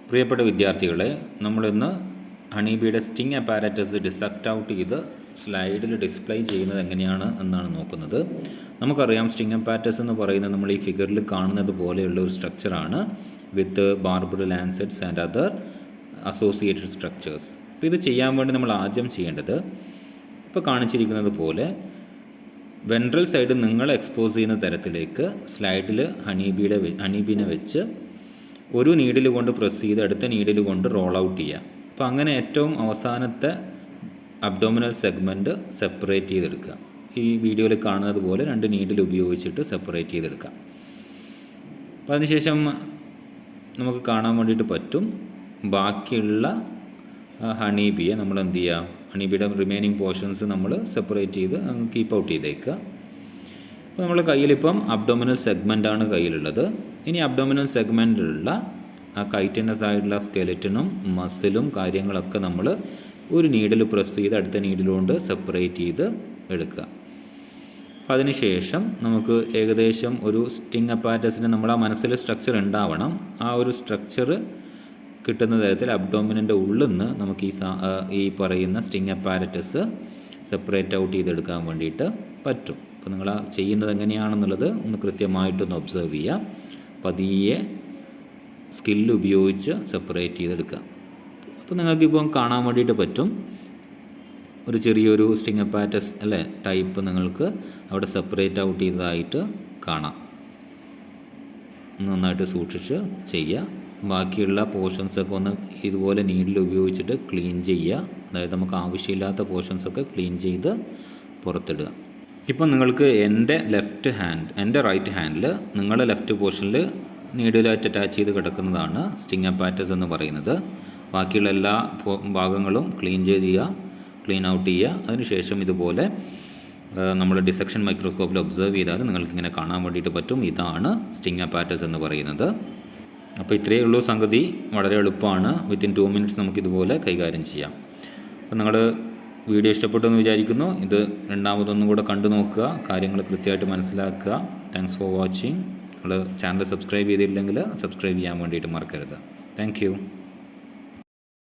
പ്രിയപ്പെട്ട വിദ്യാർത്ഥികളെ, നമ്മളിന്ന് ഹണിബിയുടെ സ്റ്റിങ് അപ്പാരറ്റസ് ഡിസക്റ്റ് ഔട്ട് ചെയ്ത് സ്ലൈഡിൽ ഡിസ്പ്ലേ ചെയ്യുന്നത് എങ്ങനെയാണ് എന്നാണ് നോക്കുന്നത്. നമുക്കറിയാം, സ്റ്റിങ് അപ്പാരറ്റസ് എന്ന് പറയുന്നത് നമ്മൾ ഈ ഫിഗറിൽ കാണുന്നത് പോലെയുള്ള ഒരു സ്ട്രക്ചറാണ് വിത്ത് ബാർബഡ് ലാൻസെറ്റ്സ് ആൻഡ് അതർ അസോസിയേറ്റഡ് സ്ട്രക്ചേഴ്സ്. അപ്പോൾ ഇത് ചെയ്യാൻ വേണ്ടി നമ്മൾ ആദ്യം ചെയ്യേണ്ടത്, ഇപ്പോൾ കാണിച്ചിരിക്കുന്നത് പോലെ വെൻട്രൽ സൈഡ് നിങ്ങൾ എക്സ്പോസ് ചെയ്യുന്ന തരത്തിലേക്ക് സ്ലൈഡിൽ ഹണിബീനെ വെച്ച് ഒരു നീഡിൽ കൊണ്ട് പ്രസ് ചെയ്ത് അടുത്ത നീഡിൽ കൊണ്ട് റോൾ ഔട്ട് ചെയ്യുക. അപ്പോൾ അങ്ങനെ ഏറ്റവും അവസാനത്തെ അബ്ഡോമിനൽ സെഗ്മെൻറ്റ് സെപ്പറേറ്റ് ചെയ്തെടുക്കുക. ഈ വീഡിയോയിൽ കാണുന്നത് പോലെ 2 നീഡിൽ ഉപയോഗിച്ചിട്ട് സെപ്പറേറ്റ് ചെയ്തെടുക്കുക. അപ്പോൾ അതിനുശേഷം നമുക്ക് കാണാൻ വേണ്ടിയിട്ട് പറ്റും, ബാക്കിയുള്ള ഹണിബിയെ നമ്മൾ എന്ത് ചെയ്യുക, ഹണിബിയുടെ റിമൈനിങ് പോർഷൻസ് നമ്മൾ സെപ്പറേറ്റ് ചെയ്ത് കീപ്പ് ഔട്ട് ചെയ്തേക്കുക. അപ്പോൾ നമ്മുടെ കയ്യിലിപ്പം അബ്ഡോമിനൽ സെഗ്മെൻറ്റാണ് കയ്യിലുള്ളത്. ഇനി അബ്ഡോമിനൽ സെഗ്മെൻറ്റിലുള്ള ആ കൈറ്റനസ് ആയിട്ടുള്ള സ്കെലറ്റനും മസിലും കാര്യങ്ങളൊക്കെ നമ്മൾ ഒരു നീഡിൽ പ്രസ് ചെയ്ത് അടുത്ത നീഡിലുകൊണ്ട് സെപ്പറേറ്റ് ചെയ്ത് എടുക്കുക. അപ്പോൾ അതിനുശേഷം നമുക്ക് ഏകദേശം ഒരു സ്റ്റിങ് അപ്പാരറ്റസിന് നമ്മൾ ആ മനസ്സിൽ സ്ട്രക്ചർ ഉണ്ടാവണം. ആ ഒരു സ്ട്രക്ചർ കിട്ടുന്ന തരത്തിൽ അബ്ഡോമിനൻ്റെ ഉള്ളിൽ നിന്ന് നമുക്ക് ഈ പറയുന്ന സ്റ്റിങ് അപ്പാരറ്റസ് സെപ്പറേറ്റ് ഔട്ട് ചെയ്തെടുക്കാൻ വേണ്ടിയിട്ട് പറ്റും. അപ്പോൾ നിങ്ങൾ ചെയ്യുന്നത് എങ്ങനെയാണെന്നുള്ളത് ഒന്ന് കൃത്യമായിട്ടൊന്ന് ഒബ്സർവ് ചെയ്യുക. പതിയെ സ്കില്ല് ഉപയോഗിച്ച് സെപ്പറേറ്റ് ചെയ്തെടുക്കുക. അപ്പോൾ നിങ്ങൾക്കിപ്പം കാണാൻ വേണ്ടിയിട്ട് പറ്റും, ഒരു ചെറിയൊരു സ്റ്റിങ് അപ്പാരറ്റസ് അല്ലേ ടൈപ്പ് നിങ്ങൾക്ക് അവിടെ സെപ്പറേറ്റ് ഔട്ട് ചെയ്തതായിട്ട് കാണാം. നന്നായിട്ട് സൂക്ഷിച്ച് ചെയ്യുക. ബാക്കിയുള്ള പോർഷൻസൊക്കെ ഒന്ന് ഇതുപോലെ നീഡിൽ ഉപയോഗിച്ചിട്ട് ക്ലീൻ ചെയ്യുക. അതായത് നമുക്ക് ആവശ്യമില്ലാത്ത പോർഷൻസൊക്കെ ക്ലീൻ ചെയ്ത് പുറത്തിടുക. ഇപ്പം നിങ്ങൾക്ക് എൻ്റെ റൈറ്റ് ഹാൻഡിൽ നിങ്ങളുടെ ലെഫ്റ്റ് പോർഷനിൽ നീഡിലായിട്ട് അറ്റാച്ച് ചെയ്ത് കിടക്കുന്നതാണ് സ്റ്റിങ് അപ്പാരറ്റസ് എന്ന് പറയുന്നത്. ബാക്കിയുള്ള എല്ലാ ഭാഗങ്ങളും ക്ലീൻ ഔട്ട് ചെയ്യുക. അതിനുശേഷം ഇതുപോലെ നമ്മൾ ഡിസെക്ഷൻ മൈക്രോസ്കോപ്പിൽ ഒബ്സർവ് ചെയ്താൽ നിങ്ങൾക്കിങ്ങനെ കാണാൻ വേണ്ടിയിട്ട് പറ്റും. ഇതാണ് സ്റ്റിങ് അപ്പാരറ്റസ് എന്ന് പറയുന്നത്. അപ്പോൾ ഇത്രയേ ഉള്ളൂ സംഗതി. വളരെ എളുപ്പമാണ്. വിത്തിൻ 2 മിനിറ്റ്സ് നമുക്കിതുപോലെ കൈകാര്യം ചെയ്യാം. അപ്പോൾ നിങ്ങൾ വീഡിയോ ഇഷ്ടപ്പെട്ടു എന്ന് വിചാരിക്കുന്നു. ഇത് രണ്ടാമതൊന്നും കൂടെ കണ്ടു നോക്കുക, കാര്യങ്ങൾ കൃത്യമായിട്ട് മനസ്സിലാക്കുക. Thanks for watching. നിങ്ങൾ ചാനൽ സബ്സ്ക്രൈബ് ചെയ്തില്ലെങ്കിൽ സബ്സ്ക്രൈബ് ചെയ്യാൻ വേണ്ടിയിട്ട് മറക്കരുത്. Thank you.